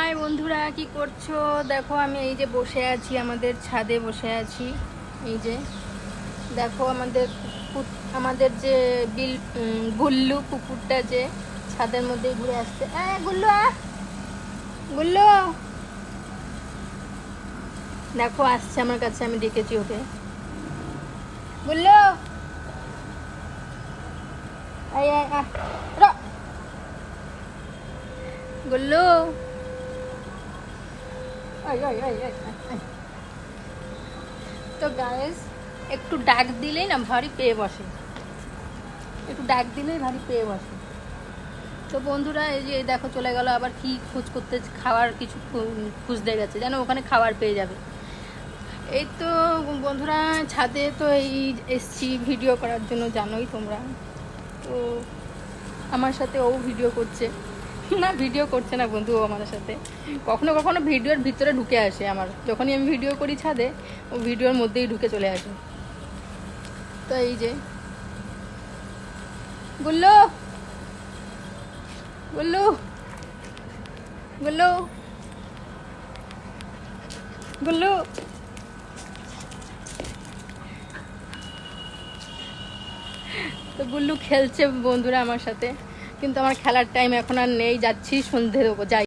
High বন্ধুরা, কি করছো? দেখো আমি এই যে বসে আছি, আমাদের ছাদে বসে আছি। এই যে দেখো আমাদের যে গুল্লু কুকুরটা যে ছাদের মধ্যে ঘুরে আসছে। গুল্লু গুল্লু দেখো আসছে আমার কাছে, আমি ডেকেছি ওকে। গুল্লু গুল্লু তো গাইস, একটু ডাক দিলেই না ভারী পেয়ে বসে, একটু ডাক দিলেই ভারী পেয়ে বসে। তো বন্ধুরা এই যে দেখো চলে গেল, আবার কি খোঁজ করতে, খাওয়ার কিছু খুঁজতে গেছে, যেন ওখানে খাবার পেয়ে যাবে। এই তো বন্ধুরা ছাদে তো এই এসছি ভিডিও করার জন্য, জানোই তোমরা। তো আমার সাথে ও ভিডিও করছে না, ভিডিও করছে না বন্ধু, ও আমার সাথে কখনো কখনো ভিডিওর ভিতরে ঢুকে আসে। আমার যখনই আমি ভিডিও করি ছাদে, ও ভিডিওর মধ্যেই ঢুকে চলে আসে। তো এই যে গুল্লু গুল্লু গুল্লু গুল্লু তো গুল্লু খেলছে বন্ধুরা আমার সাথে, কিন্তু আমার খেলার টাইম এখন আর নেই, যাচ্ছি সন্ধে দেবো, যাই।